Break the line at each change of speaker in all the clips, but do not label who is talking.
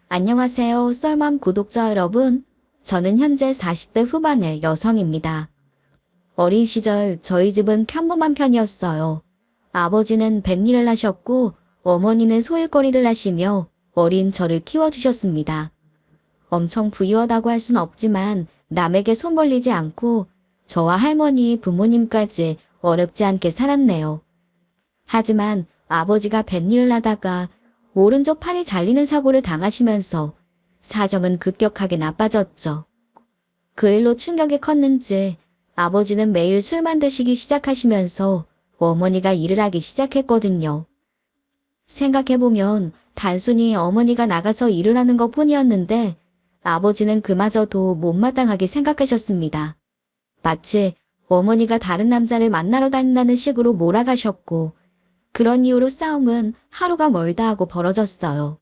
안녕하세요, 썰맘 구독자 여러분. 저는 현재 40대 후반의 여성입니다. 어린 시절 저희 집은 평범한 편이었어요. 아버지는 뱃일을 하셨고 어머니는 소일거리를 하시며 어린 저를 키워주셨습니다. 엄청 부유하다고 할 순 없지만 남에게 손 벌리지 않고 저와 할머니, 부모님까지 어렵지 않게 살았네요. 하지만 아버지가 뱃일을 하다가 오른쪽 팔이 잘리는 사고를 당하시면서 사정은 급격하게 나빠졌죠. 그 일로 충격이 컸는지 아버지는 매일 술만 드시기 시작하시면서 어머니가 일을 하기 시작했거든요. 생각해보면 단순히 어머니가 나가서 일을 하는 것 뿐이었는데 아버지는 그마저도 못마땅하게 생각하셨습니다. 마치 어머니가 다른 남자를 만나러 다닌다는 식으로 몰아가셨고 그런 이유로 싸움은 하루가 멀다 하고 벌어졌어요.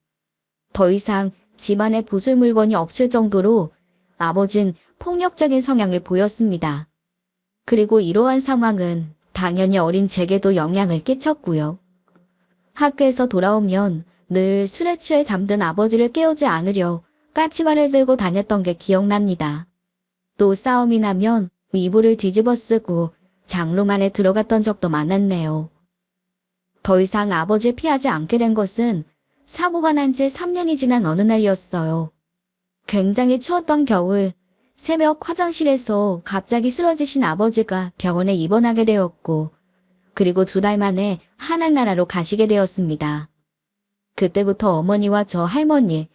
더 이상 집안에 부술 물건이 없을 정도로 아버진 폭력적인 성향을 보였습니다. 그리고 이러한 상황은 당연히 어린 제게도 영향을 끼쳤고요. 학교에서 돌아오면 늘 술에 취해 잠든 아버지를 깨우지 않으려 까치발을 들고 다녔던 게 기억납니다. 또 싸움이 나면 이불을 뒤집어 쓰고 장롱 안에 들어갔던 적도 많았네요. 더 이상 아버지를 피하지 않게 된 것은 사고가 난 지 3년이 지난 어느 날이었어요. 굉장히 추웠던 겨울, 새벽 화장실에서 갑자기 쓰러지신 아버지가 병원에 입원하게 되었고, 그리고 2달 만에 하늘나라로 가시게 되었습니다. 그때부터 어머니와 저 할머니,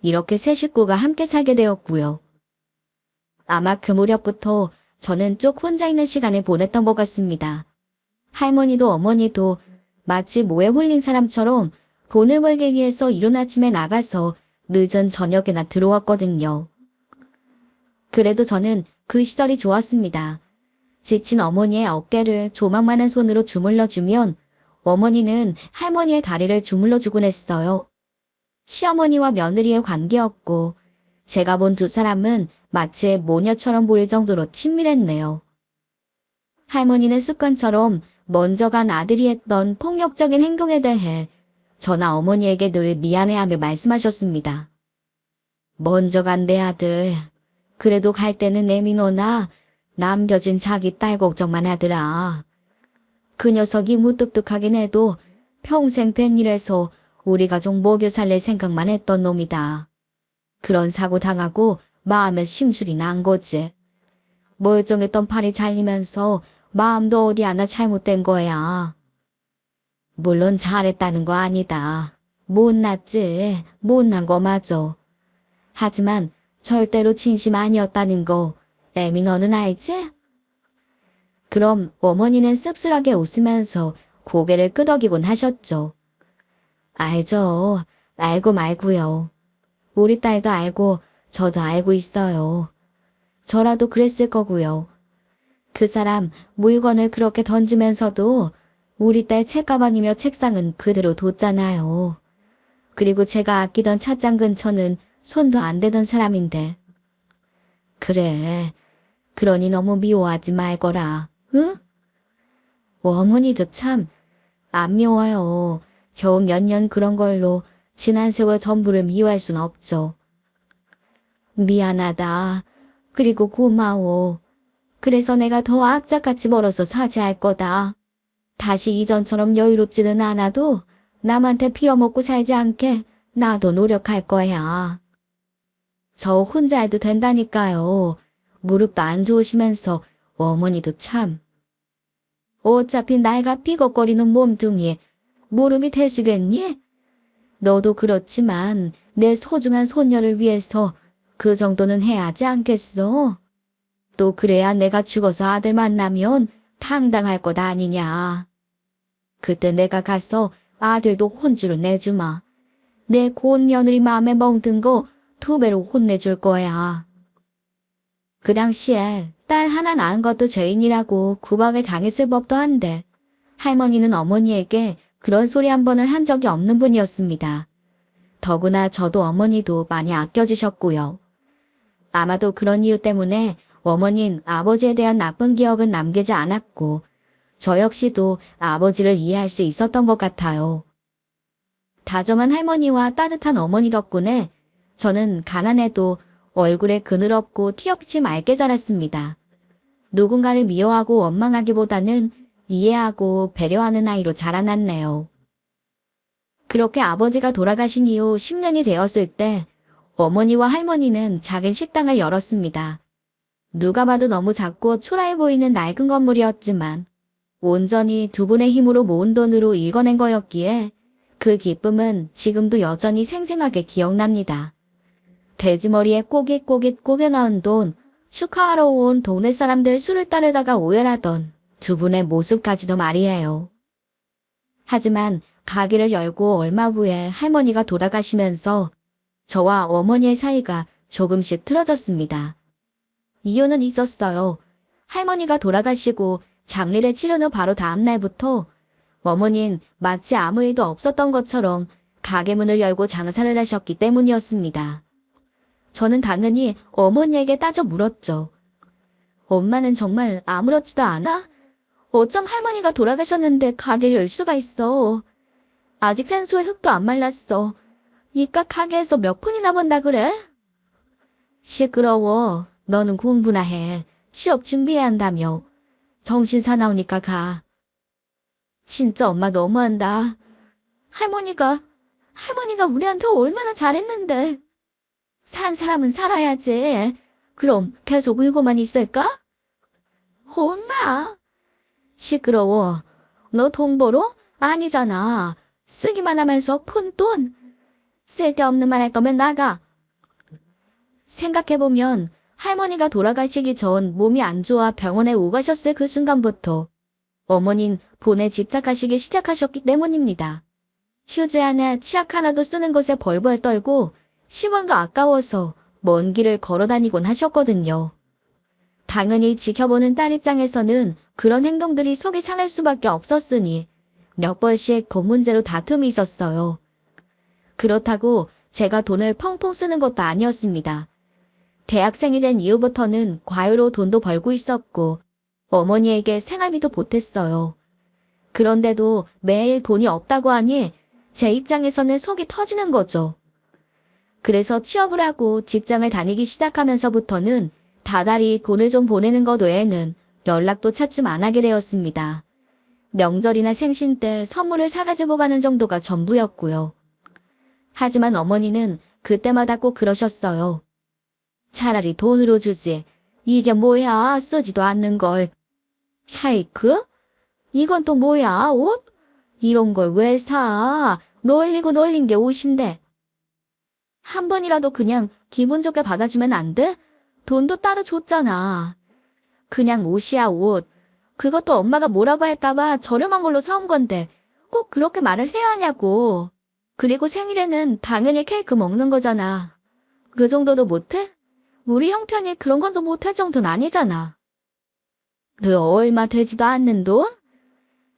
이렇게 세 식구가 함께 살게 되었고요. 아마 그 무렵부터 저는 쭉 혼자 있는 시간을 보냈던 것 같습니다. 할머니도 어머니도 마치 모에 홀린 사람처럼 돈을 벌기 위해서 이른 아침에 나가서 늦은 저녁에나 들어왔거든요. 그래도 저는 그 시절이 좋았습니다. 지친 어머니의 어깨를 조망만한 손으로 주물러주면 어머니는 할머니의 다리를 주물러주곤 했어요. 시어머니와 며느리의 관계였고 제가 본 2사람은 마치 모녀처럼 보일 정도로 친밀했네요. 할머니는 습관처럼 먼저 간 아들이 했던 폭력적인 행동에 대해 저나 어머니에게 늘 미안해하며 말씀하셨습니다. 먼저 간 내 아들, 그래도 갈 때는 내미노나 남겨진 자기 딸 걱정만 하더라. 그 녀석이 무뚝뚝하긴 해도 평생 뱃일해서 우리 가족 먹여 살릴 생각만 했던 놈이다. 그런 사고 당하고 마음에 심술이 난 거지. 멀쩡했던 팔이 잘리면서 마음도 어디 하나 잘못된 거야. 물론 잘했다는 거 아니다. 못났지. 못난 거 맞아. 하지만 절대로 진심 아니었다는 거 애미 너는 알지? 그럼 어머니는 씁쓸하게 웃으면서 고개를 끄덕이곤 하셨죠. 알죠. 알고 말고요. 우리 딸도 알고 저도 알고 있어요. 저라도 그랬을 거고요. 그 사람 물건을 그렇게 던지면서도 우리 딸 책가방이며 책상은 그대로 뒀잖아요. 그리고 제가 아끼던 찻잔 근처는 손도 안 대던 사람인데. 그래. 그러니 너무 미워하지 말거라. 응? 어머니도 참 안 미워요. 겨우 몇 년 그런 걸로 지난 세월 전부를 미워할 순 없죠. 미안하다. 그리고 고마워. 그래서 내가 더 악착같이 벌어서 사죄할 거다. 다시 이전처럼 여유롭지는 않아도 남한테 빌어먹고 살지 않게 나도 노력할 거야. 저 혼자 해도 된다니까요. 무릎도 안 좋으시면서 어머니도 참. 어차피 나이가 삐걱거리는 몸뚱이에 무릎이 되시겠니? 너도 그렇지만 내 소중한 손녀를 위해서 그 정도는 해야 하지 않겠어? 또 그래야 내가 죽어서 아들 만나면 당당할 것 아니냐. 그때 내가 가서 아들도 혼주를 내주마. 내 고운 며느리 마음에 멍든 거 2배로 혼내줄 거야. 그 당시에 딸 하나 낳은 것도 죄인이라고 구박을 당했을 법도 한데 할머니는 어머니에게 그런 소리 한 번을 한 적이 없는 분이었습니다. 더구나 저도 어머니도 많이 아껴주셨고요. 아마도 그런 이유 때문에 어머니는 아버지에 대한 나쁜 기억은 남기지 않았고 저 역시도 아버지를 이해할 수 있었던 것 같아요. 다정한 할머니와 따뜻한 어머니 덕분에 저는 가난해도 얼굴에 그늘 없고 티 없이 맑게 자랐습니다. 누군가를 미워하고 원망하기보다는 이해하고 배려하는 아이로 자라났네요. 그렇게 아버지가 돌아가신 이후 10년이 되었을 때 어머니와 할머니는 작은 식당을 열었습니다. 누가 봐도 너무 작고 초라해 보이는 낡은 건물이었지만 온전히 두 분의 힘으로 모은 돈으로 일궈낸 거였기에 그 기쁨은 지금도 여전히 생생하게 기억납니다. 돼지머리에 꼬깃꼬깃 꼬겨 넣은 돈, 축하하러 온 동네 사람들 수를 따르다가 오열하던 두 분의 모습까지도 말이에요. 하지만 가게를 열고 얼마 후에 할머니가 돌아가시면서 저와 어머니의 사이가 조금씩 틀어졌습니다. 이유는 있었어요. 할머니가 돌아가시고 장례를 치른 후 바로 다음 날부터 어머니는 마치 아무 일도 없었던 것처럼 가게 문을 열고 장사를 하셨기 때문이었습니다. 저는 당연히 어머니에게 따져 물었죠. 엄마는 정말 아무렇지도 않아? 어쩜 할머니가 돌아가셨는데 가게를 열 수가 있어? 아직 생수에 흙도 안 말랐어. 이깟 가게에서 몇 푼이나 번다 그래? 시끄러워. 너는 공부나 해. 취업 준비해야 한다며. 정신 사나우니까 가. 진짜 엄마 너무한다. 할머니가 우리한테 얼마나 잘했는데. 산 사람은 살아야지. 그럼 계속 울고만 있을까? 엄마. 시끄러워. 너 돈 벌어? 아니잖아. 쓰기만 하면서 푼 돈. 쓸데없는 말 할 거면 나가. 생각해보면 할머니가 돌아가시기 전 몸이 안 좋아 병원에 오가셨을 그 순간부터 어머닌 돈에 집착하시기 시작하셨기 때문입니다. 휴지 하나, 치약 하나도 쓰는 것에 벌벌 떨고 10원도 아까워서 먼 길을 걸어다니곤 하셨거든요. 당연히 지켜보는 딸 입장에서는 그런 행동들이 속이 상할 수밖에 없었으니 몇 번씩 돈 문제로 다툼이 있었어요. 그렇다고 제가 돈을 펑펑 쓰는 것도 아니었습니다. 대학생이 된 이후부터는 과외로 돈도 벌고 있었고 어머니에게 생활비도 보탰어요. 그런데도 매일 돈이 없다고 하니 제 입장에서는 속이 터지는 거죠. 그래서 취업을 하고 직장을 다니기 시작하면서부터는 다달이 돈을 좀 보내는 것 외에는 연락도 차츰 안 하게 되었습니다. 명절이나 생신 때 선물을 사가지고 가는 정도가 전부였고요. 하지만 어머니는 그때마다 꼭 그러셨어요. 차라리 돈으로 주지. 이게 뭐야, 쓰지도 않는 걸. 샤이크? 이건 또 뭐야, 옷? 이런 걸 왜 사? 널리고 널린 게 옷인데. 한 번이라도 그냥 기분 좋게 받아주면 안 돼? 돈도 따로 줬잖아. 그냥 옷이야, 옷. 그것도 엄마가 뭐라고 할까봐 저렴한 걸로 사온 건데 꼭 그렇게 말을 해야 하냐고. 그리고 생일에는 당연히 케이크 먹는 거잖아. 그 정도도 못해? 우리 형편이 그런 것도 못할 정도는 아니잖아. 그 얼마 되지도 않는 돈?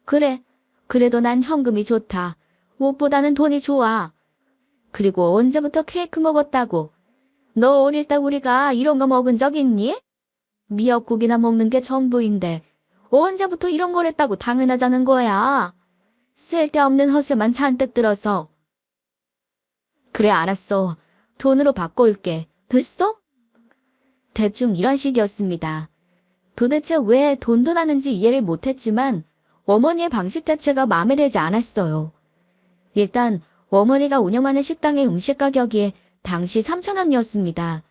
그래, 그래도 난 현금이 좋다. 옷보다는 돈이 좋아. 그리고 언제부터 케이크 먹었다고? 너 어릴 때 우리가 이런 거 먹은 적 있니? 미역국이나 먹는 게 전부인데 언제부터 이런 걸 했다고 당연하자는 거야. 쓸데없는 헛새만 잔뜩 들어서. 그래, 알았어. 돈으로 바꿔올게. 됐어? 대충 이런 식이었습니다. 도대체 왜 돈도 나는지 이해를 못했지만 어머니의 방식 자체가 마음에 들지 않았어요. 일단 어머니가 운영하는 식당의 음식 가격이 당시 3,000원이었습니다.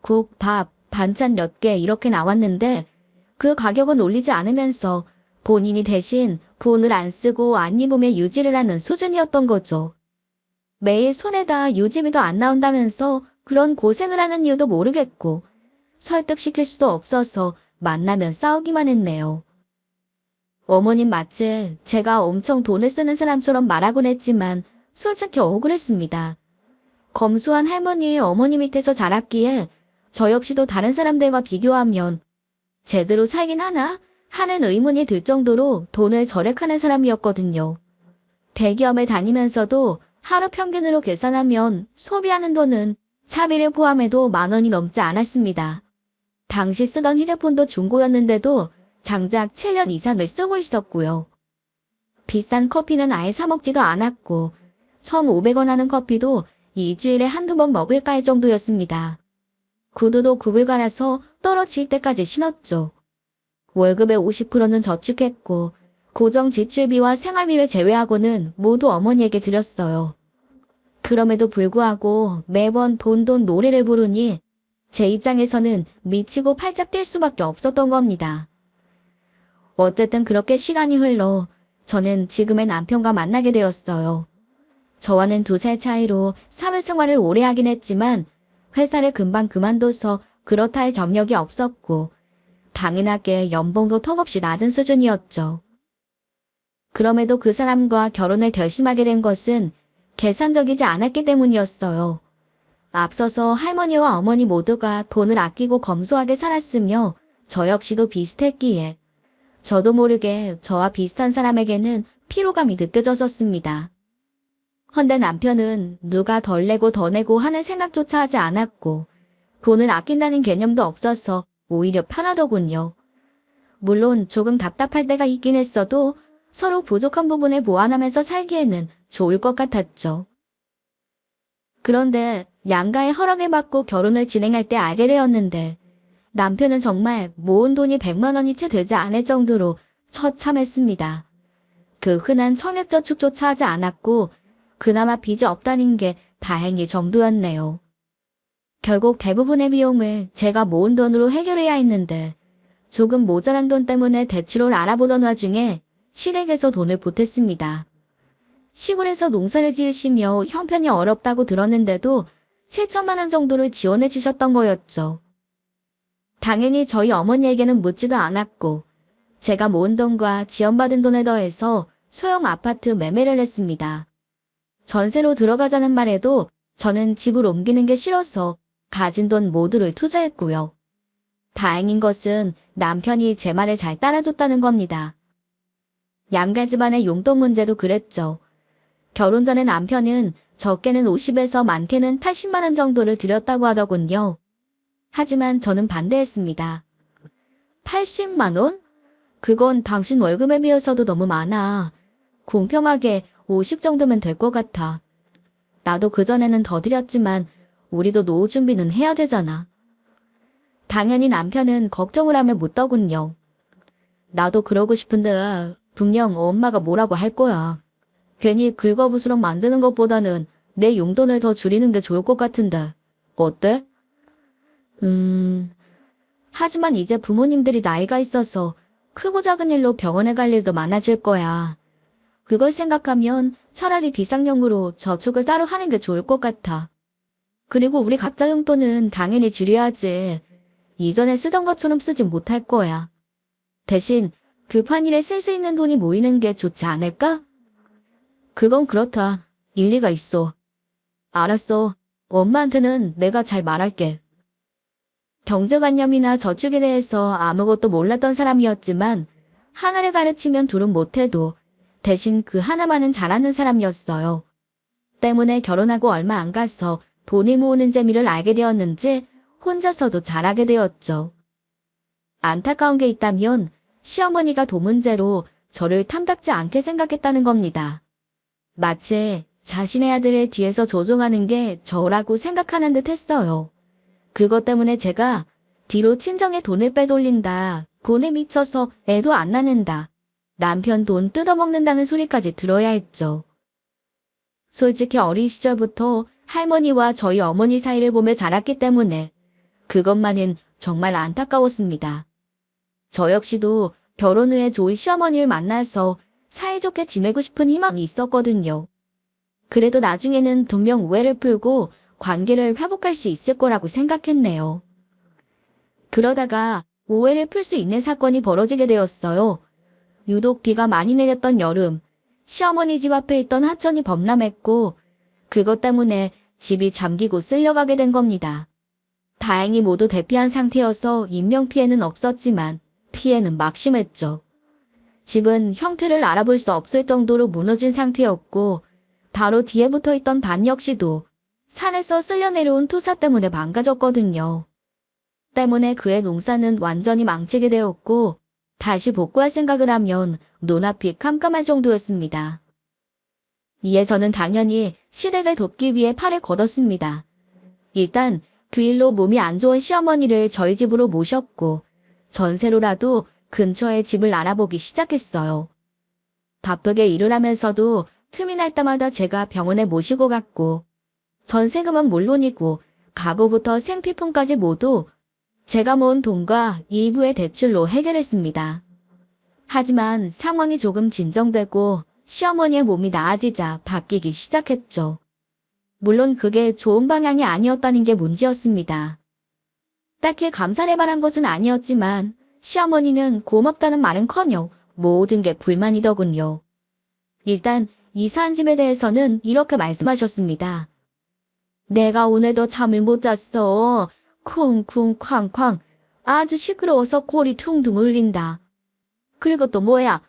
국, 밥, 반찬 몇 개 이렇게 나왔는데 그 가격은 올리지 않으면서 본인이 대신 돈을 안 쓰고 안 입으며 유지를 하는 수준이었던 거죠. 매일 손에다 유지비도 안 나온다면서 그런 고생을 하는 이유도 모르겠고 설득시킬 수도 없어서 만나면 싸우기만 했네요. 어머님 마치 제가 엄청 돈을 쓰는 사람처럼 말하곤 했지만 솔직히 억울했습니다. 검소한 할머니의 어머니 밑에서 자랐기에 저 역시도 다른 사람들과 비교하면 제대로 살긴 하나 하는 의문이 들 정도로 돈을 절약하는 사람이었거든요. 대기업에 다니면서도 하루 평균으로 계산하면 소비하는 돈은 차비를 포함해도 10,000원이 넘지 않았습니다. 당시 쓰던 휴대폰도 중고였는데도 장작 7년 이상을 쓰고 있었고요. 비싼 커피는 아예 사 먹지도 않았고 1,500원 하는 커피도 일주일에 한두 번 먹을까 할 정도였습니다. 구두도 굽을 갈아서 떨어질 때까지 신었죠. 월급의 50%는 저축했고 고정 지출비와 생활비를 제외하고는 모두 어머니에게 드렸어요. 그럼에도 불구하고 매번 돈 노래를 부르니 제 입장에서는 미치고 팔짝 뛸 수밖에 없었던 겁니다. 어쨌든 그렇게 시간이 흘러 저는 지금의 남편과 만나게 되었어요. 저와는 2살 차이로 사회생활을 오래 하긴 했지만 회사를 금방 그만둬서 그렇다 할 경력이 없었고 당연하게 연봉도 턱없이 낮은 수준이었죠. 그럼에도 그 사람과 결혼을 결심하게 된 것은 계산적이지 않았기 때문이었어요. 앞서서 할머니와 어머니 모두가 돈을 아끼고 검소하게 살았으며 저 역시도 비슷했기에 저도 모르게 저와 비슷한 사람에게는 피로감이 느껴졌었습니다. 헌데 남편은 누가 덜 내고 더 내고 하는 생각조차 하지 않았고 돈을 아낀다는 개념도 없어서 오히려 편하더군요. 물론 조금 답답할 때가 있긴 했어도 서로 부족한 부분을 보완하면서 살기에는 좋을 것 같았죠. 그런데 양가의 허락을 받고 결혼을 진행할 때 알게 되었는데 남편은 정말 모은 돈이 100만 원이 채 되지 않을 정도로 처참했습니다. 그 흔한 청약저축조차 하지 않았고 그나마 빚이 없다는 게 다행히 정도였네요. 결국 대부분의 비용을 제가 모은 돈으로 해결해야 했는데 조금 모자란 돈 때문에 대출을 알아보던 와중에 시댁에서 돈을 보탰습니다. 시골에서 농사를 지으시며 형편이 어렵다고 들었는데도 7천만 원 정도를 지원해 주셨던 거였죠. 당연히 저희 어머니에게는 묻지도 않았고 제가 모은 돈과 지원받은 돈을 더해서 소형 아파트 매매를 했습니다. 전세로 들어가자는 말에도 저는 집을 옮기는 게 싫어서 가진 돈 모두를 투자했고요. 다행인 것은 남편이 제 말을 잘 따라줬다는 겁니다. 양가 집안의 용돈 문제도 그랬죠. 결혼 전에 남편은 적게는 50에서 많게는 80만 원 정도를 드렸다고 하더군요. 하지만 저는 반대했습니다. 80만 원? 그건 당신 월급에 비해서도 너무 많아. 공평하게 50 정도면 될 것 같아. 나도 그전에는 더 드렸지만 우리도 노후 준비는 해야 되잖아. 당연히 남편은 걱정을 하며 묻더군요. 나도 그러고 싶은데 분명 엄마가 뭐라고 할 거야. 괜히 긁어부스럼 만드는 것보다는 내 용돈을 더 줄이는 게 좋을 것 같은데. 어때? 하지만 이제 부모님들이 나이가 있어서 크고 작은 일로 병원에 갈 일도 많아질 거야. 그걸 생각하면 차라리 비상용으로 저축을 따로 하는 게 좋을 것 같아. 그리고 우리 각자 용돈은 당연히 줄여야지. 이전에 쓰던 것처럼 쓰진 못할 거야. 대신 급한 일에 쓸 수 있는 돈이 모이는 게 좋지 않을까? 그건 그렇다. 일리가 있어. 알았어. 엄마한테는 내가 잘 말할게. 경제관념이나 저축에 대해서 아무것도 몰랐던 사람이었지만 하나를 가르치면 둘은 못해도 대신 그 하나만은 잘하는 사람이었어요. 때문에 결혼하고 얼마 안 가서 돈을 모으는 재미를 알게 되었는지 혼자서도 잘하게 되었죠. 안타까운 게 있다면 시어머니가 돈 문제로 저를 탐탁지 않게 생각했다는 겁니다. 마치 자신의 아들을 뒤에서 조종하는 게 저라고 생각하는 듯 했어요. 그것 때문에 제가 뒤로 친정에 돈을 빼돌린다, 돈에 미쳐서 애도 안 낳는다, 남편 돈 뜯어먹는다는 소리까지 들어야 했죠. 솔직히 어린 시절부터 할머니와 저희 어머니 사이를 보며 자랐기 때문에 그것만은 정말 안타까웠습니다. 저 역시도 결혼 후에 좋은 시어머니를 만나서 사이좋게 지내고 싶은 희망이 있었거든요. 그래도 나중에는 분명 오해를 풀고 관계를 회복할 수 있을 거라고 생각했네요. 그러다가 오해를 풀 수 있는 사건이 벌어지게 되었어요. 유독 비가 많이 내렸던 여름, 시어머니 집 앞에 있던 하천이 범람했고 그것 때문에 집이 잠기고 쓸려가게 된 겁니다. 다행히 모두 대피한 상태여서 인명피해는 없었지만 피해는 막심했죠. 집은 형태를 알아볼 수 없을 정도로 무너진 상태였고 바로 뒤에 붙어있던 반 역시도 산에서 쓸려 내려온 토사 때문에 망가졌거든요. 때문에 그의 농사는 완전히 망치게 되었고 다시 복구할 생각을 하면 눈앞이 깜깜할 정도였습니다. 이에 저는 당연히 시댁을 돕기 위해 팔을 걷었습니다. 일단 그 일로 몸이 안 좋은 시어머니를 저희 집으로 모셨고 전세로라도 근처에 집을 알아보기 시작했어요. 바쁘게 일을 하면서도 틈이 날 때마다 제가 병원에 모시고 갔고 전세금은 물론이고 가구부터 생필품까지 모두 제가 모은 돈과 일부의 대출로 해결했습니다. 하지만 상황이 조금 진정되고 시어머니의 몸이 나아지자 바뀌기 시작했죠. 물론 그게 좋은 방향이 아니었다는 게 문제였습니다. 딱히 감사를 말한 것은 아니었지만 시어머니는 고맙다는 말은커녕 모든 게 불만이더군요. 일단 이사한 집에 대해서는 이렇게 말씀하셨습니다. 내가 오늘도 잠을 못 잤어. 쿵쿵 쾅쾅. 아주 시끄러워서 골이 퉁퉁 울린다. 그리고 또 뭐야?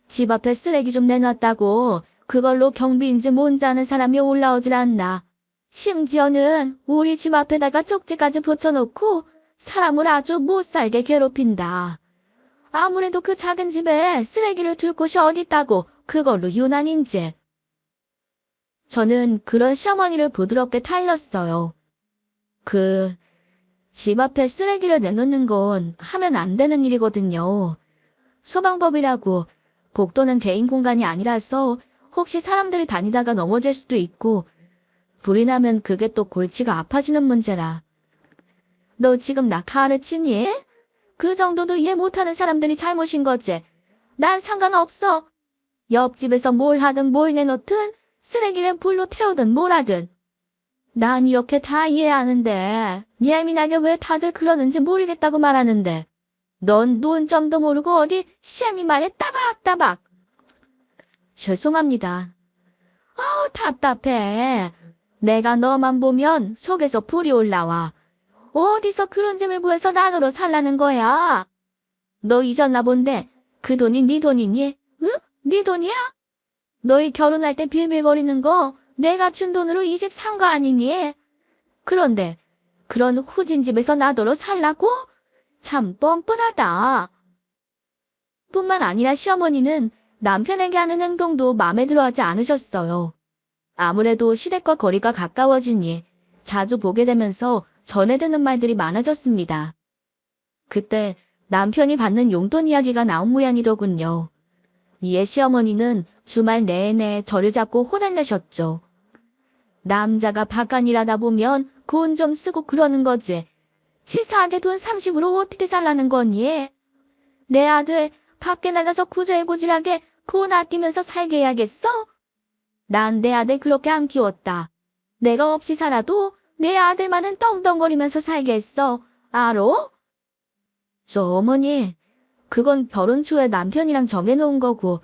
집 앞에 쓰레기 좀 내놨다고 그걸로 경비인지 뭔지 아는 사람이 올라오질 않나. 심지어는 우리 집 앞에다가 쪽지까지 붙여놓고 사람을 아주 못살게 괴롭힌다. 아무래도 그 작은 집에 쓰레기를 둘 곳이 어딨다고 그걸로 유난인지. 저는 그런 시어머니를 부드럽게 타일렀어요. 집 앞에 쓰레기를 내놓는 건 하면 안 되는 일이거든요. 소방법이라고 복도는 개인 공간이 아니라서 혹시 사람들이 다니다가 넘어질 수도 있고 불이 나면 그게 또 골치가 아파지는 문제라. 너 지금 나 가르치니? 그 정도도 이해 못하는 사람들이 잘못인 거지. 난 상관없어. 옆집에서 뭘 하든 뭘 내놓든 쓰레기를 불로 태우든 뭘 하든. 난 이렇게 다 이해하는데 예민하게 왜 다들 그러는지 모르겠다고 말하는데 넌 논점도 모르고 어디 시애미 말에 따박따박. 죄송합니다. 답답해. 내가 너만 보면 속에서 불이 올라와. 어디서 그런 재물 구해서 나더러 살라는 거야? 너 잊었나 본데 그 돈이 네 돈이니? 응? 네 돈이야? 너희 결혼할 때 빌빌거리는 거 내가 준 돈으로 이 집 산 거 아니니? 그런데 그런 후진 집에서 나더러 살라고? 참 뻔뻔하다. 뿐만 아니라 시어머니는 남편에게 하는 행동도 마음에 들어하지 않으셨어요. 아무래도 시댁과 거리가 가까워지니 자주 보게 되면서 전해 듣는 말들이 많아졌습니다. 그때 남편이 받는 용돈 이야기가 나온 모양이더군요. 이에 시어머니는 주말 내내 저를 잡고 혼을 내셨죠. 남자가 바깥 일하다 보면 돈 좀 쓰고 그러는 거지. 치사하게 돈 30으로 어떻게 살라는 거니? 내 아들 밖에 나가서 구질구질하게 돈 아끼면서 살게 해야겠어? 난 내 아들 그렇게 안 키웠다. 내가 없이 살아도 내 아들만은 떵떵거리면서 살게 했어. 알어? 저 어머니, 그건 결혼 초에 남편이랑 정해놓은 거고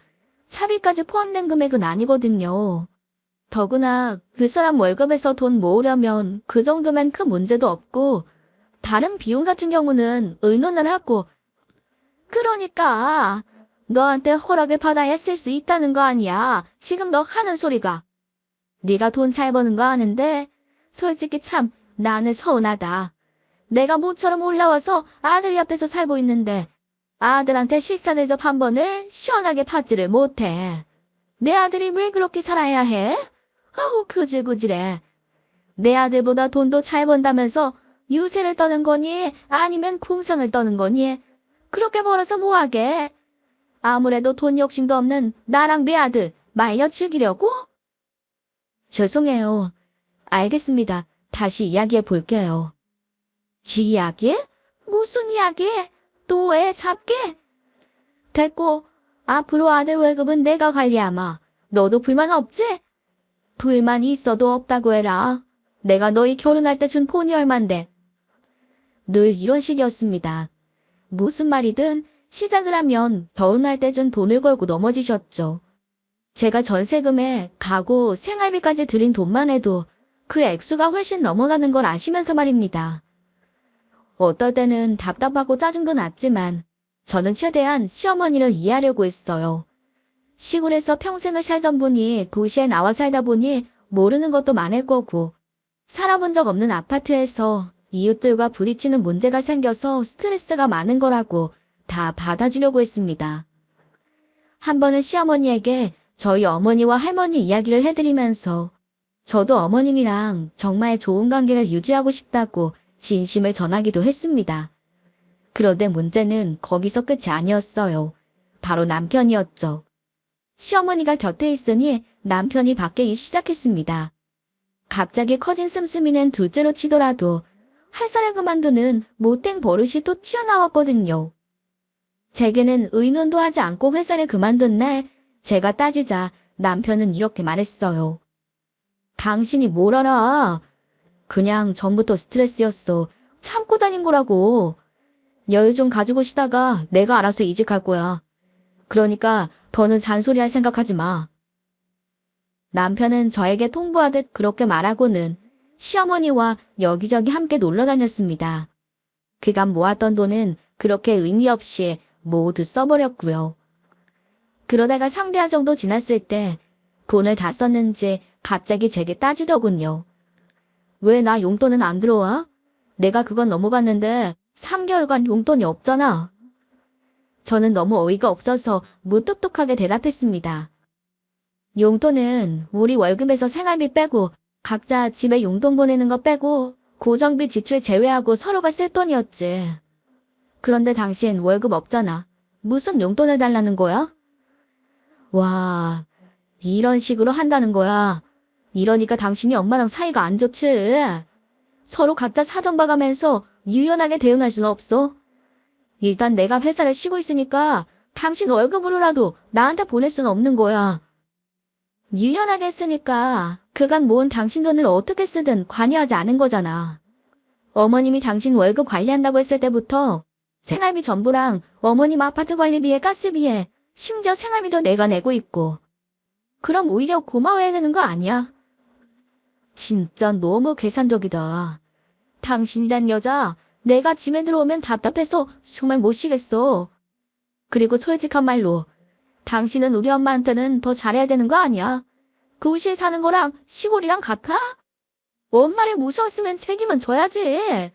차비까지 포함된 금액은 아니거든요. 더구나 그 사람 월급에서 돈 모으려면 그 정도면 큰 문제도 없고 다른 비용 같은 경우는 의논을 하고 그러니까 너한테 허락을 받아야 쓸 수 있다는 거 아니야. 지금 너 하는 소리가. 네가 돈 잘 버는 거 아는데 솔직히 참 나는 서운하다. 내가 모처럼 올라와서 아들 옆에서 살고 있는데 아들한테 식사 대접 한 번을 시원하게 받지를 못해. 내 아들이 왜 그렇게 살아야 해? 아우 구질구질해. 내 아들보다 돈도 잘 번다면서 유세를 떠는 거니 아니면 궁상을 떠는 거니? 그렇게 벌어서 뭐하게? 아무래도 돈 욕심도 없는 나랑 내 아들 말려 죽이려고? 죄송해요. 알겠습니다. 다시 이야기해 볼게요. 이야기? 무슨 이야기? 또 애 잡게? 됐고, 앞으로 아들 월급은 내가 관리하마. 너도 불만 없지? 불만이 있어도 없다고 해라. 내가 너희 결혼할 때 준 폰이 얼만데. 늘 이런 식이었습니다. 무슨 말이든 시작을 하면 결혼할 때 준 돈을 걸고 넘어지셨죠. 제가 전세금에 가구, 생활비까지 들인 돈만 해도 그 액수가 훨씬 넘어가는 걸 아시면서 말입니다. 어떨 때는 답답하고 짜증도 났지만 저는 최대한 시어머니를 이해하려고 했어요. 시골에서 평생을 살던 분이 도시에 나와 살다 보니 모르는 것도 많을 거고 살아본 적 없는 아파트에서 이웃들과 부딪히는 문제가 생겨서 스트레스가 많은 거라고 다 받아주려고 했습니다. 한 번은 시어머니에게 저희 어머니와 할머니 이야기를 해드리면서 저도 어머님이랑 정말 좋은 관계를 유지하고 싶다고 진심을 전하기도 했습니다. 그런데 문제는 거기서 끝이 아니었어요. 바로 남편이었죠. 시어머니가 곁에 있으니 남편이 바뀌기 시작했습니다. 갑자기 커진 씀씀이는 둘째로 치더라도 회사를 그만두는 못된 버릇이 또 튀어나왔거든요. 제게는 의논도 하지 않고 회사를 그만둔 날 제가 따지자 남편은 이렇게 말했어요. 당신이 뭘 알아? 그냥 전부터 스트레스였어. 참고 다닌 거라고. 여유 좀 가지고 쉬다가 내가 알아서 이직할 거야. 그러니까 더는 잔소리할 생각하지 마. 남편은 저에게 통보하듯 그렇게 말하고는 시어머니와 여기저기 함께 놀러 다녔습니다. 그간 모았던 돈은 그렇게 의미 없이 모두 써버렸고요. 그러다가 3개월 정도 지났을 때 돈을 다 썼는지 갑자기 제게 따지더군요. 왜 나 용돈은 안 들어와? 내가 그건 넘어갔는데 3개월간 용돈이 없잖아. 저는 너무 어이가 없어서 무뚝뚝하게 대답했습니다. 용돈은 우리 월급에서 생활비 빼고 각자 집에 용돈 보내는 거 빼고 고정비 지출 제외하고 서로가 쓸 돈이었지. 그런데 당신 월급 없잖아. 무슨 용돈을 달라는 거야? 와, 이런 식으로 한다는 거야. 이러니까 당신이 엄마랑 사이가 안 좋지. 서로 각자 사정 봐가면서 유연하게 대응할 수는 없어. 일단 내가 회사를 쉬고 있으니까 당신 월급으로라도 나한테 보낼 수는 없는 거야. 유연하게 쓰니까 그간 모은 당신 돈을 어떻게 쓰든 관여하지 않은 거잖아. 어머님이 당신 월급 관리한다고 했을 때부터 생활비 전부랑 어머님 아파트 관리비에 가스비에 심지어 생활비도 내가 내고 있고. 그럼 오히려 고마워해야 되는 거 아니야? 진짜 너무 계산적이다. 당신이란 여자 내가 집에 들어오면 답답해서 숨을 못 쉬겠어. 그리고 솔직한 말로 당신은 우리 엄마한테는 더 잘해야 되는 거 아니야? 도시에 사는 거랑 시골이랑 같아? 엄마를 무서웠으면 책임은 져야지.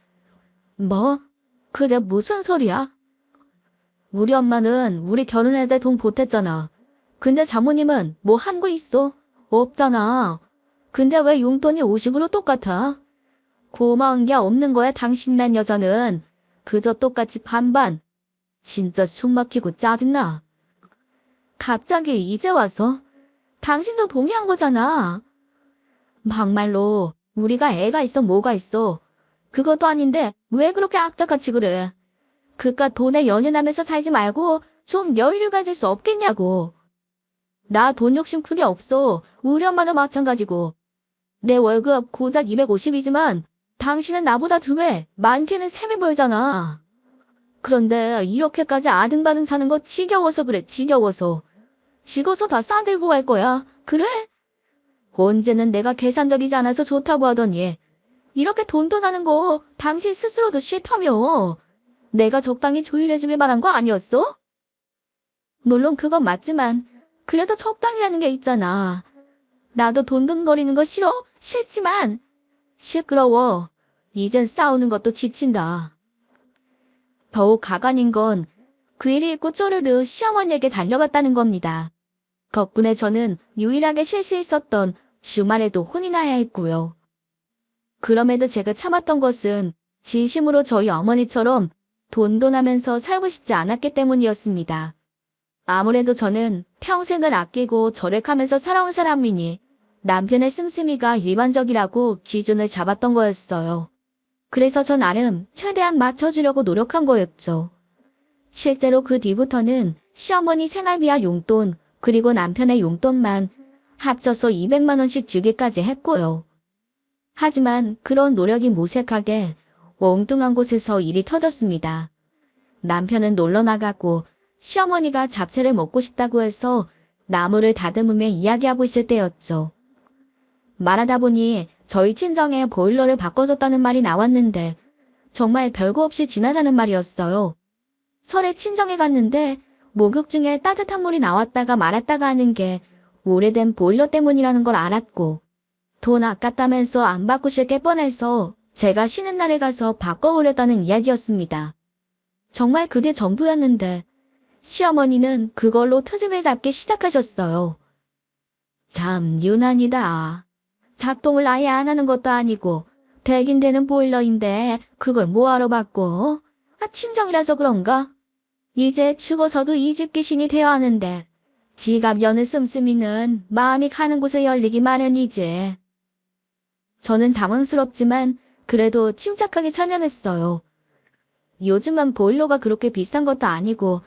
뭐? 그게 무슨 소리야? 우리 엄마는 우리 결혼할 때 돈 보탰잖아. 근데 장모님은 뭐 한 거 있어? 없잖아. 근데 왜 용돈이 50으로 똑같아? 고마운 게 없는 거야 당신이란 여자는. 그저 똑같이 반반. 진짜 숨 막히고 짜증나. 갑자기 이제 와서? 당신도 동의한 거잖아. 막말로 우리가 애가 있어 뭐가 있어. 그것도 아닌데 왜 그렇게 악착같이 그래. 그깟 돈에 연연하면서 살지 말고 좀 여유를 가질 수 없겠냐고. 나 돈 욕심 크게 없어. 우리 엄마도 마찬가지고. 내 월급 고작 250이지만 당신은 나보다 2배, 많게는 3배 벌잖아. 그런데 이렇게까지 아등바등 사는 거 지겨워서 그래, 지겨워서. 지고서 다 싸들고 갈 거야. 그래? 언제는 내가 계산적이지 않아서 좋다고 하더니 이렇게 돈도 나는 거 당신 스스로도 싫다며. 내가 적당히 조율해주길 바란 거 아니었어? 물론 그건 맞지만 그래도 적당히 하는 게 있잖아. 나도 돈돈거리는 거 싫어? 싫지만 시끄러워. 이젠 싸우는 것도 지친다. 더욱 가관인 건 그 일이 있고 쪼르르 시어머니에게 달려갔다는 겁니다. 덕분에 저는 유일하게 쉴 수 있었던 주말에도 혼이 나야 했고요. 그럼에도 제가 참았던 것은 진심으로 저희 어머니처럼 돈돈하면서 살고 싶지 않았기 때문이었습니다. 아무래도 저는 평생을 아끼고 절약하면서 살아온 사람이니 남편의 씀씀이가 일반적이라고 기준을 잡았던 거였어요. 그래서 저 나름 최대한 맞춰주려고 노력한 거였죠. 실제로 그 뒤부터는 시어머니 생활비와 용돈 그리고 남편의 용돈만 합쳐서 200만 원씩 주기까지 했고요. 하지만 그런 노력이 모색하게 엉뚱한 곳에서 일이 터졌습니다. 남편은 놀러 나가고 시어머니가 잡채를 먹고 싶다고 해서 나무를 다듬으며 이야기하고 있을 때였죠. 말하다 보니 저희 친정에 보일러를 바꿔줬다는 말이 나왔는데 정말 별거 없이 지나가는 말이었어요. 설에 친정에 갔는데 목욕 중에 따뜻한 물이 나왔다가 말았다가 하는 게 오래된 보일러 때문이라는 걸 알았고 돈 아깝다면서 안 바꾸실 게 뻔해서 제가 쉬는 날에 가서 바꿔오렸다는 이야기였습니다. 정말 그게 전부였는데 시어머니는 그걸로 트집을 잡기 시작하셨어요. 참 유난이다. 작동을 아예 안 하는 것도 아니고 되긴 되는 보일러인데 그걸 뭐하러 바꿔? 친정이라서 그런가? 이제 죽어서도 이 집 귀신이 되어 하는데 지갑 여는 씀씀이는 마음이 가는 곳에 열리기 마련이지. 저는 당황스럽지만 그래도 침착하게 설명했어요. 요즘은 보일러가 그렇게 비싼 것도 아니고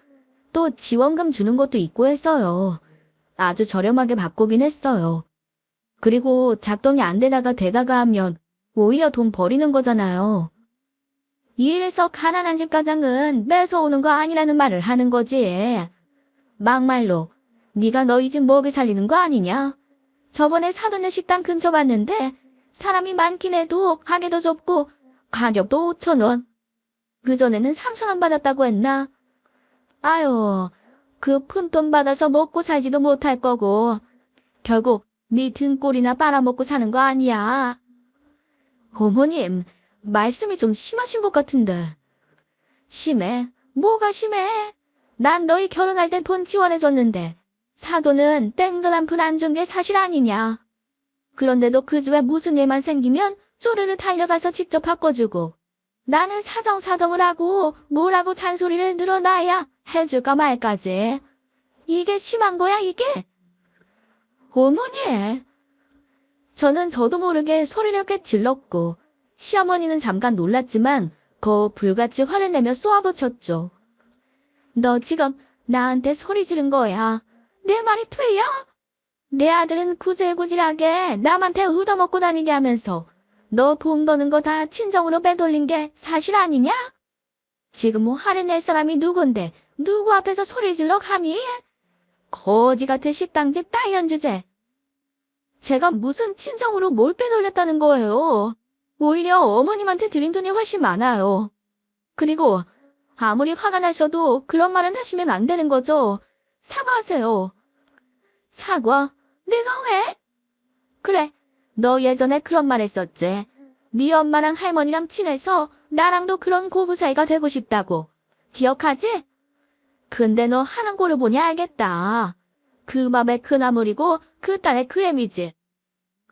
또 지원금 주는 것도 있고 해서요. 아주 저렴하게 바꾸긴 했어요. 그리고 작동이 안 되다가 하면 오히려 돈 버리는 거잖아요. 이래서 가난한 집 가장은 뺏어오는 거 아니라는 말을 하는 거지. 막말로 네가 너희 집 먹여 살리는 거 아니냐? 저번에 사돈네 식당 근처 봤는데 사람이 많긴 해도 가게도 좁고 가격도 5,000원. 그전에는 3,000원 받았다고 했나? 아유, 그 푼돈 받아서 먹고 살지도 못할 거고 결국 네 등골이나 빨아먹고 사는 거 아니야. 어머님, 말씀이 좀 심하신 것 같은데. 심해? 뭐가 심해? 난 너희 결혼할 땐 돈 지원해줬는데 사돈은 땡돈 한 푼 안 준 게 사실 아니냐. 그런데도 그 집에 무슨 일만 생기면 쪼르르 달려가서 직접 바꿔주고 나는 사정사정을 하고 뭐라고 잔소리를 늘어놔야 해줄까 말까지. 이게 심한 거야 이게? 어머니. 저는 저도 모르게 소리를 꽤 질렀고 시어머니는 잠깐 놀랐지만 거 불같이 화를 내며 쏘아붙였죠. 너 지금 나한테 소리 지른 거야. 내 말이 틀려? 내 아들은 구질구질하게 남한테 얻어먹고 다니게 하면서 너 돈 버는 거 다 친정으로 빼돌린 게 사실 아니냐? 지금 뭐 화를 낼 사람이 누군데 누구 앞에서 소리 질러 감히? 거지 같은 식당집 따위한 주제. 제가 무슨 친정으로 뭘 빼돌렸다는 거예요. 오히려 어머님한테 드린 돈이 훨씬 많아요. 그리고 아무리 화가 나셔도 그런 말은 하시면 안 되는 거죠. 사과하세요. 사과? 내가 왜? 그래, 너 예전에 그런 말 했었지. 네 엄마랑 할머니랑 친해서 나랑도 그런 고부 사이가 되고 싶다고. 기억하지? 근데 너 하는 꼴을 보니 알겠다. 그 맘에 그 나물이고 그 딸의 그 애미지.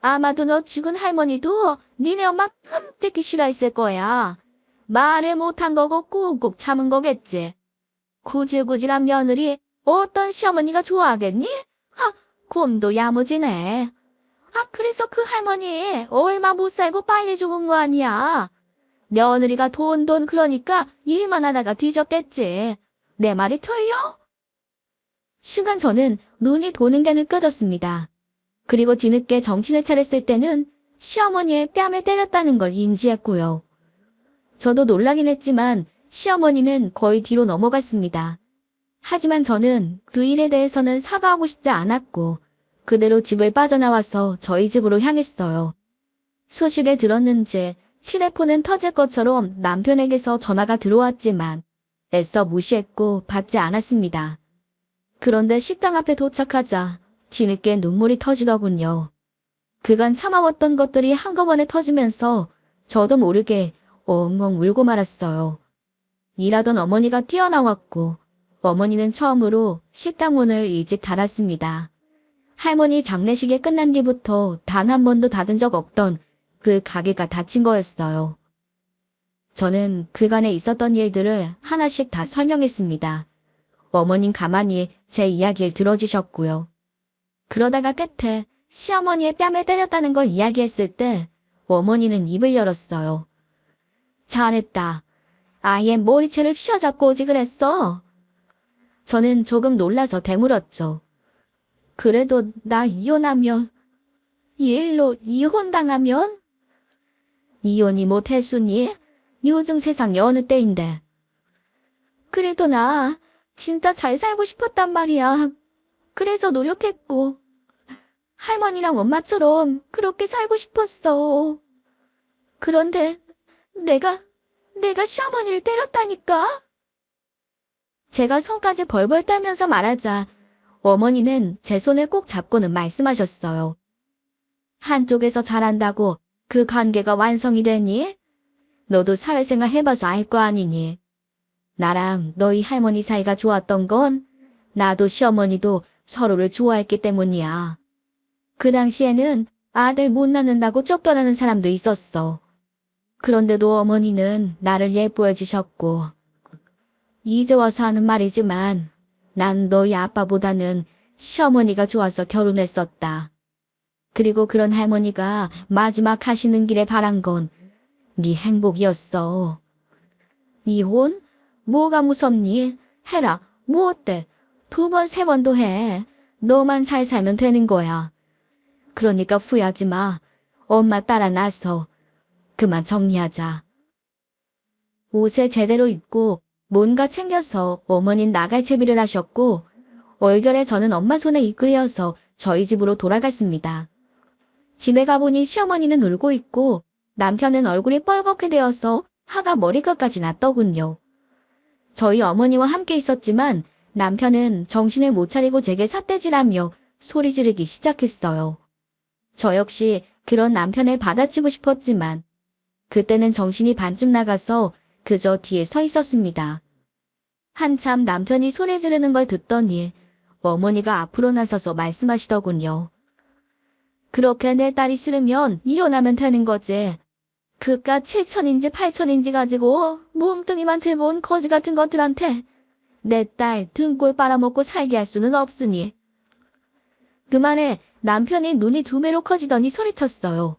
아마도 너 죽은 할머니도 니네 엄마 끔찍히 싫어했을 거야. 말을 못한 거고 꾹꾹 참은 거겠지. 구질구질한 며느리 어떤 시어머니가 좋아하겠니? 곰도 야무지네. 그래서 그 할머니 얼마 못 살고 빨리 죽은 거 아니야. 며느리가 돈 그러니까 일만 하다가 뒤졌겠지. 내 말이 틀려? 순간 저는 눈이 도는 게 느껴졌습니다. 그리고 뒤늦게 정신을 차렸을 때는 시어머니의 뺨을 때렸다는 걸 인지했고요. 저도 놀라긴 했지만 시어머니는 거의 뒤로 넘어갔습니다. 하지만 저는 그 일에 대해서는 사과하고 싶지 않았고 그대로 집을 빠져나와서 저희 집으로 향했어요. 소식을 들었는지 휴대폰은 터질 것처럼 남편에게서 전화가 들어왔지만 애써 무시했고 받지 않았습니다. 그런데 식당 앞에 도착하자 뒤늦게 눈물이 터지더군요. 그간 참아왔던 것들이 한꺼번에 터지면서 저도 모르게 엉엉 울고 말았어요. 일하던 어머니가 뛰어나왔고 어머니는 처음으로 식당 문을 일찍 닫았습니다. 할머니 장례식이 끝난 뒤부터 단 한 번도 닫은 적 없던 그 가게가 닫힌 거였어요. 저는 그간에 있었던 일들을 하나씩 다 설명했습니다. 어머님 가만히 제 이야기를 들어주셨고요. 그러다가 끝에 시어머니의 뺨을 때렸다는 걸 이야기했을 때 어머니는 입을 열었어요. 잘했다. 아예 머리채를 휘어잡고 오지 그랬어. 저는 조금 놀라서 되물었죠. 그래도 나 이혼하면, 이 일로 이혼당하면? 이혼이 못했으니 요즘 세상이 어느 때인데. 그래도 나 진짜 잘 살고 싶었단 말이야. 그래서 노력했고 할머니랑 엄마처럼 그렇게 살고 싶었어. 그런데 내가 시어머니를 때렸다니까? 제가 손까지 벌벌 떨면서 말하자 어머니는 제 손을 꼭 잡고는 말씀하셨어요. 한쪽에서 잘한다고 그 관계가 완성이 되니? 너도 사회생활 해봐서 알 거 아니니? 나랑 너희 할머니 사이가 좋았던 건 나도 시어머니도 서로를 좋아했기 때문이야. 그 당시에는 아들 못 낳는다고 쫓겨나는 사람도 있었어. 그런데도 어머니는 나를 예뻐해 주셨고, 이제 와서 하는 말이지만 난 너희 아빠보다는 시어머니가 좋아서 결혼했었다. 그리고 그런 할머니가 마지막 하시는 길에 바란 건 네 행복이었어. 이혼? 뭐가 무섭니? 해라. 뭐 어때? 2번, 3번도 해. 너만 잘 살면 되는 거야. 그러니까 후회하지 마. 엄마 따라 나서 그만 정리하자. 옷을 제대로 입고 뭔가 챙겨서 어머닌 나갈 채비를 하셨고, 얼결에 저는 엄마 손에 이끌려서 저희 집으로 돌아갔습니다. 집에 가보니 시어머니는 울고 있고 남편은 얼굴이 뻘겋게 되어서 화가 머리끝까지 났더군요. 저희 어머니와 함께 있었지만 남편은 정신을 못 차리고 제게 삿대질하며 소리 지르기 시작했어요. 저 역시 그런 남편을 받아치고 싶었지만 그때는 정신이 반쯤 나가서 그저 뒤에 서 있었습니다. 한참 남편이 소리 지르는 걸 듣더니 어머니가 앞으로 나서서 말씀하시더군요. 그렇게 내 딸이 싫으면 이혼하면 되는 거지. 그깟 7천인지 8천인지 가지고 몸뚱이만 들고 온 거지 같은 것들한테 내 딸 등골 빨아먹고 살게 할 수는 없으니. 그 말에 남편이 눈이 2배로 커지더니 소리쳤어요.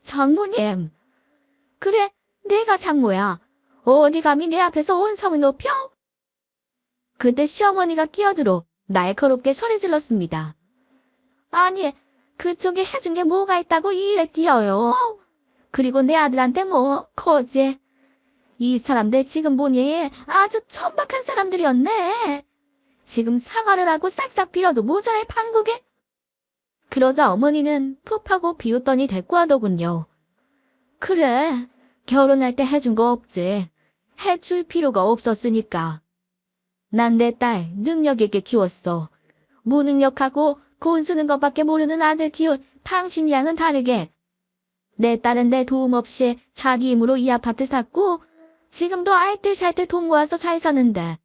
장모님. 그래, 내가 장모야. 어디 감히 내 앞에서 온성을 높여? 그때 시어머니가 끼어들어 날카롭게 소리 질렀습니다. 아니, 그쪽에 해준 게 뭐가 있다고 이래 뛰어요. 그리고 내 아들한테 뭐, 거지. 이 사람들 지금 보니 아주 천박한 사람들이었네. 지금 사과를 하고 싹싹 빌어도 모자랄 판국에. 그러자 어머니는 푹하고 비웃더니 대꾸하더군요. 그래, 결혼할 때 해준 거 없지. 해줄 필요가 없었으니까. 난 내 딸 능력 있게 키웠어. 무능력하고 돈 쓰는 것밖에 모르는 아들 키운 당신 양은 다르게. 내 딸은 내 도움 없이 자기 힘으로 이 아파트 샀고 지금도 알뜰살뜰 돈 모아서 잘 사는데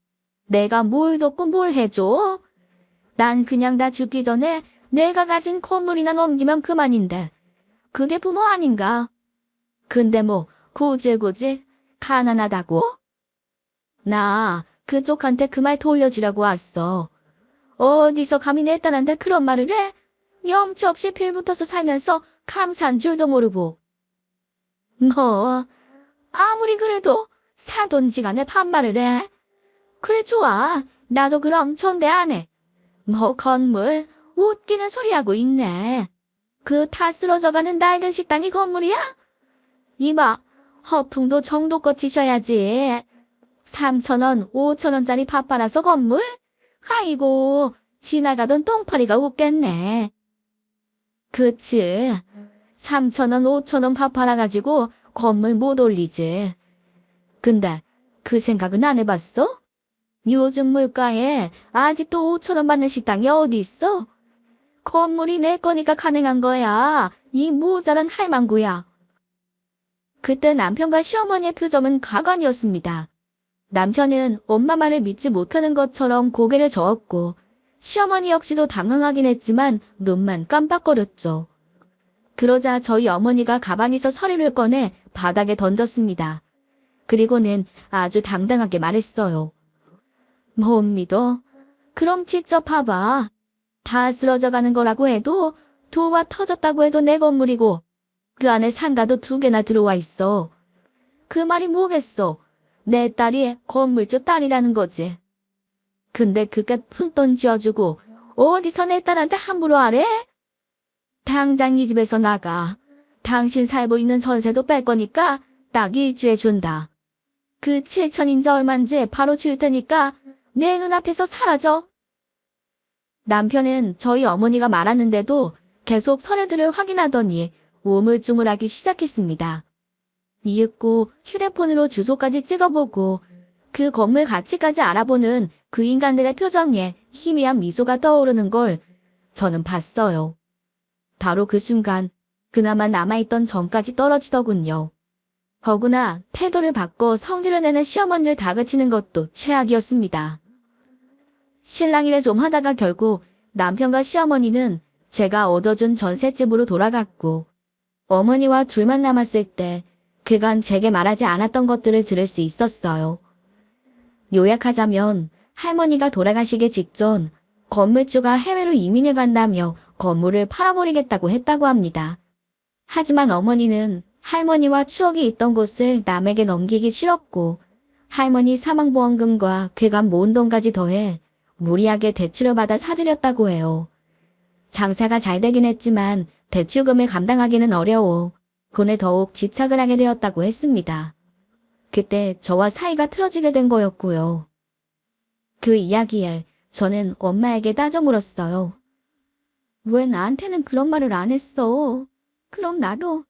내가 뭘 돕고 뭘 해줘? 난 그냥 다 죽기 전에 내가 가진 건물이나 넘기면 그만인데 그게 부모 아닌가? 근데 뭐 굳이 가난하다고? 나 그쪽한테 그 말 돌려주라고 왔어. 어디서 감히 내 딸한테 그런 말을 해? 염치 없이 빌붙어서 살면서 감사한 줄도 모르고. 너 아무리 그래도 사돈지간에 반말을 해. 그래 좋아. 나도 그럼 전대 안 해. 뭐 건물 웃기는 소리하고 있네. 그 다 쓰러져가는 낡은 식당이 건물이야? 이봐, 허풍도 정도껏 치셔야지. 3,000원, 5,000원짜리 밥 팔아서 건물? 아이고, 지나가던 똥파리가 웃겠네. 그치. 3,000원, 5,000원 밥 팔아가지고 건물 못 올리지. 근데 그 생각은 안 해봤어? 요즘 물가에 아직도 5,000원 받는 식당이 어디 있어? 건물이 내 거니까 가능한 거야. 이 모자란 할망구야. 그때 남편과 시어머니의 표정은 가관이었습니다. 남편은 엄마 말을 믿지 못하는 것처럼 고개를 저었고 시어머니 역시도 당황하긴 했지만 눈만 깜빡거렸죠. 그러자 저희 어머니가 가방에서 서류를 꺼내 바닥에 던졌습니다. 그리고는 아주 당당하게 말했어요. 못 믿어? 그럼 직접 봐봐. 다 쓰러져가는 거라고 해도 도와 터졌다고 해도 내 건물이고 그 안에 상가도 2개나 들어와 있어. 그 말이 뭐겠어? 내 딸이 건물주 딸이라는 거지. 근데 그깟 푼돈 지어주고 어디서 내 딸한테 함부로 하래? 당장 이 집에서 나가. 당신 살고 있는 전세도 뺄 거니까 딱 일주에 준다. 그 7천인지 얼만지 바로 줄 테니까 내 눈앞에서 사라져. 남편은 저희 어머니가 말하는데도 계속 서류들을 확인하더니 우물쭈물하기 시작했습니다. 이윽고 휴대폰으로 주소까지 찍어보고 그 건물 가치까지 알아보는 그 인간들의 표정에 희미한 미소가 떠오르는 걸 저는 봤어요. 바로 그 순간 그나마 남아있던 정까지 떨어지더군요. 더구나 태도를 바꿔 성질을 내는 시어머니를 다그치는 것도 최악이었습니다. 실랑이를 좀 하다가 결국 남편과 시어머니는 제가 얻어준 전셋집으로 돌아갔고 어머니와 둘만 남았을 때 그간 제게 말하지 않았던 것들을 들을 수 있었어요. 요약하자면 할머니가 돌아가시기 직전 건물주가 해외로 이민을 간다며 건물을 팔아버리겠다고 했다고 합니다. 하지만 어머니는 할머니와 추억이 있던 곳을 남에게 넘기기 싫었고 할머니 사망보험금과 그간 모은 돈까지 더해 무리하게 대출을 받아 사들였다고 해요. 장사가 잘 되긴 했지만 대출금을 감당하기는 어려워 돈에 더욱 집착을 하게 되었다고 했습니다. 그때 저와 사이가 틀어지게 된 거였고요. 그 이야기에 저는 엄마에게 따져 물었어요. 왜 나한테는 그런 말을 안 했어? 그럼 나도.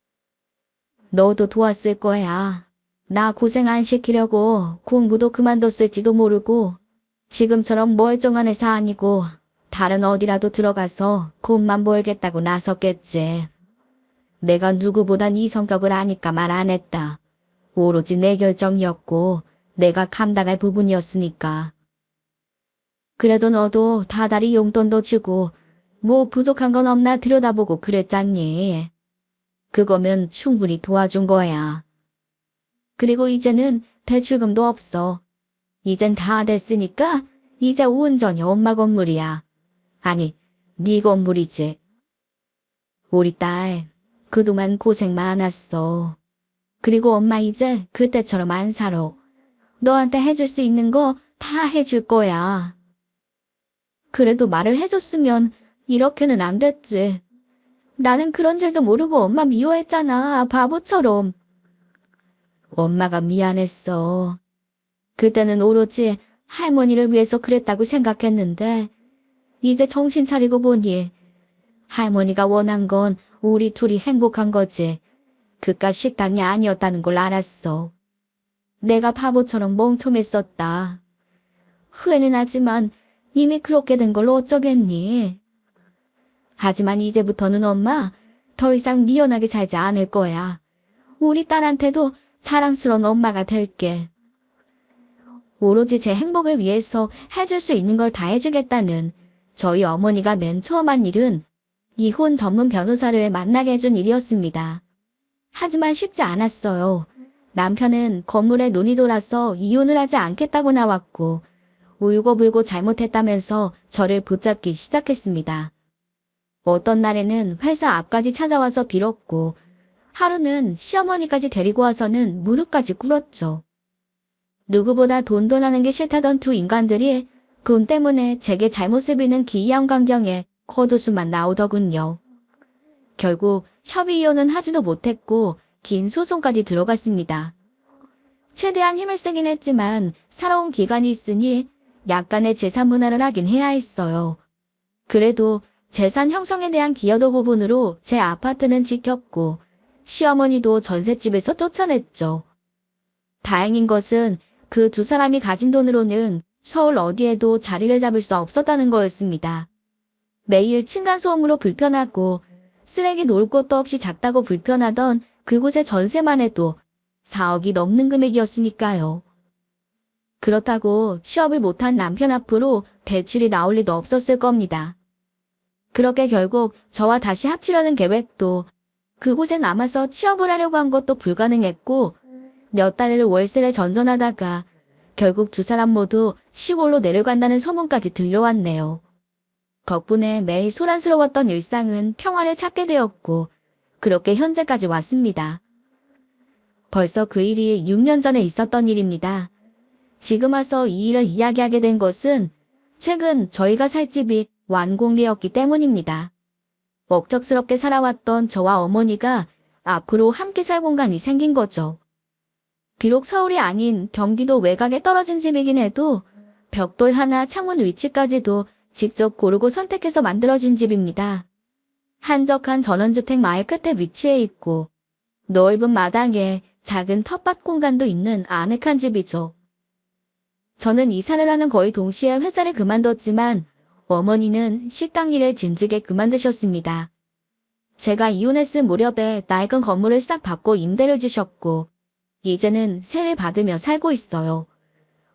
너도 도왔을 거야. 나 고생 안 시키려고 공부도 그만뒀을지도 모르고 지금처럼 멀쩡한 회사 아니고 다른 어디라도 들어가서 돈만 벌겠다고 나섰겠지. 내가 누구보다 네 성격을 아니까 말 안 했다. 오로지 내 결정이었고 내가 감당할 부분이었으니까. 그래도 너도 다달이 용돈도 주고 뭐 부족한 건 없나 들여다보고 그랬잖니. 그거면 충분히 도와준 거야. 그리고 이제는 대출금도 없어. 이젠 다 됐으니까 이제 온전히 엄마 건물이야. 아니, 네 건물이지. 우리 딸, 그동안 고생 많았어. 그리고 엄마 이제 그때처럼 안 살아. 너한테 해줄 수 있는 거 다 해줄 거야. 그래도 말을 해줬으면 이렇게는 안 됐지. 나는 그런 줄도 모르고 엄마 미워했잖아, 바보처럼. 엄마가 미안했어. 그때는 오로지 할머니를 위해서 그랬다고 생각했는데 이제 정신 차리고 보니 할머니가 원한 건 우리 둘이 행복한 거지. 그깟 식당이 아니었다는 걸 알았어. 내가 바보처럼 멍청했었다. 후회는 하지만 이미 그렇게 된 걸 어쩌겠니. 하지만 이제부터는 엄마 더 이상 미련하게 살지 않을 거야. 우리 딸한테도 자랑스러운 엄마가 될게. 오로지 제 행복을 위해서 해줄 수 있는 걸 다 해주겠다는 저희 어머니가 맨 처음 한 일은 이혼 전문 변호사를 만나게 해준 일이었습니다. 하지만 쉽지 않았어요. 남편은 건물에 논이 돌아서 이혼을 하지 않겠다고 나왔고 울고불고 잘못했다면서 저를 붙잡기 시작했습니다. 어떤 날에는 회사 앞까지 찾아와서 빌었고 하루는 시어머니까지 데리고 와서는 무릎까지 꿇었죠. 누구보다 돈도 나는 게 싫다던 두 인간들이 돈 때문에 제게 잘못을 비는 기이한 광경에 겉웃음만 나오더군요. 결국 협의 이혼은 하지도 못했고 긴 소송까지 들어갔습니다. 최대한 힘을 쓰긴 했지만 살아온 기간이 있으니 약간의 재산 분할을 하긴 해야 했어요. 그래도 재산 형성에 대한 기여도 부분으로 제 아파트는 지켰고 시어머니도 전셋집에서 쫓아냈죠. 다행인 것은 그 두 사람이 가진 돈으로는 서울 어디에도 자리를 잡을 수 없었다는 거였습니다. 매일 층간소음으로 불편하고 쓰레기 놓을 곳도 없이 작다고 불편하던 그곳의 전세만 해도 4억이 넘는 금액이었으니까요. 그렇다고 취업을 못한 남편 앞으로 대출이 나올 리도 없었을 겁니다. 그렇게 결국 저와 다시 합치려는 계획도 그곳에 남아서 취업을 하려고 한 것도 불가능했고 몇 달을 월세를 전전하다가 결국 두 사람 모두 시골로 내려간다는 소문까지 들려왔네요. 덕분에 매일 소란스러웠던 일상은 평화를 찾게 되었고 그렇게 현재까지 왔습니다. 벌써 그 일이 6년 전에 있었던 일입니다. 지금 와서 이 일을 이야기하게 된 것은 최근 저희가 살 집이 완공되었기 때문입니다. 억척스럽게 살아왔던 저와 어머니가 앞으로 함께 살 공간이 생긴 거죠. 비록 서울이 아닌 경기도 외곽에 떨어진 집이긴 해도 벽돌 하나 창문 위치까지도 직접 고르고 선택해서 만들어진 집입니다. 한적한 전원주택 마을 끝에 위치해 있고 넓은 마당에 작은 텃밭 공간도 있는 아늑한 집이죠. 저는 이사를 하는 거의 동시에 회사를 그만뒀지만 어머니는 식당 일을 진즉에 그만두셨습니다. 제가 이혼했을 무렵에 낡은 건물을 싹 바꿔 임대를 주셨고 이제는 세를 받으며 살고 있어요.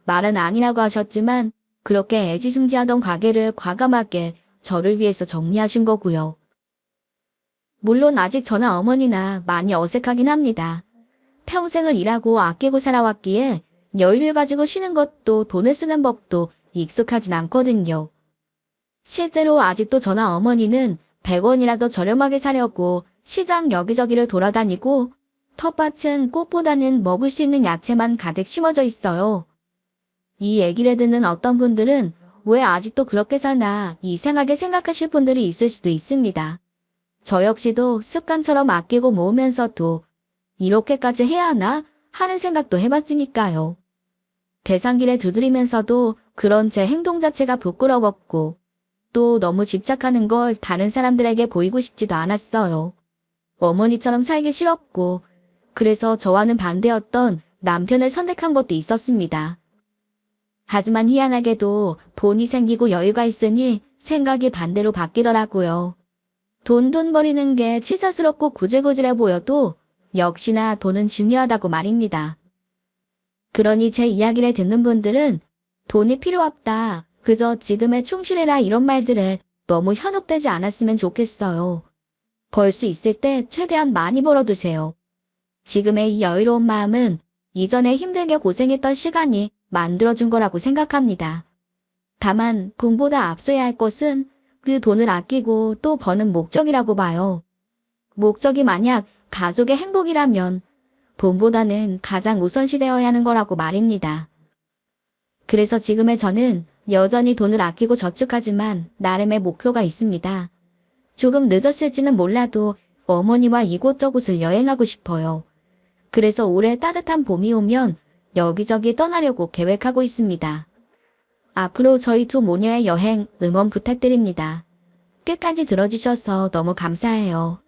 말은 아니라고 하셨지만 그렇게 애지중지하던 가게를 과감하게 저를 위해서 정리하신 거고요. 물론 아직 저나 어머니나 많이 어색하긴 합니다. 평생을 일하고 아끼고 살아왔기에 여유를 가지고 쉬는 것도 돈을 쓰는 법도 익숙하진 않거든요. 실제로 아직도 저나 어머니는 100원이라도 저렴하게 사려고 시장 여기저기를 돌아다니고 텃밭은 꽃보다는 먹을 수 있는 야채만 가득 심어져 있어요. 이 얘기를 듣는 어떤 분들은 왜 아직도 그렇게 사나 이상하게 생각하실 분들이 있을 수도 있습니다. 저 역시도 습관처럼 아끼고 모으면서도 이렇게까지 해야 하나 하는 생각도 해봤으니까요. 계산기를 두드리면서도 그런 제 행동 자체가 부끄러웠고 또 너무 집착하는 걸 다른 사람들에게 보이고 싶지도 않았어요. 어머니처럼 살기 싫었고 그래서 저와는 반대였던 남편을 선택한 것도 있었습니다. 하지만 희한하게도 돈이 생기고 여유가 있으니 생각이 반대로 바뀌더라고요. 돈 버리는 게 치사스럽고 구질구질해 보여도 역시나 돈은 중요하다고 말입니다. 그러니 제 이야기를 듣는 분들은 돈이 필요 없다, 그저 지금에 충실해라 이런 말들에 너무 현혹되지 않았으면 좋겠어요. 벌 수 있을 때 최대한 많이 벌어두세요. 지금의 이 여유로운 마음은 이전에 힘들게 고생했던 시간이 만들어준 거라고 생각합니다. 다만 돈보다 앞서야 할 것은 그 돈을 아끼고 또 버는 목적이라고 봐요. 목적이 만약 가족의 행복이라면 돈보다는 가장 우선시되어야 하는 거라고 말입니다. 그래서 지금의 저는 여전히 돈을 아끼고 저축하지만 나름의 목표가 있습니다. 조금 늦었을지는 몰라도 어머니와 이곳저곳을 여행하고 싶어요. 그래서 올해 따뜻한 봄이 오면 여기저기 떠나려고 계획하고 있습니다. 앞으로 저희 두 모녀의 여행 응원 부탁드립니다. 끝까지 들어주셔서 너무 감사해요.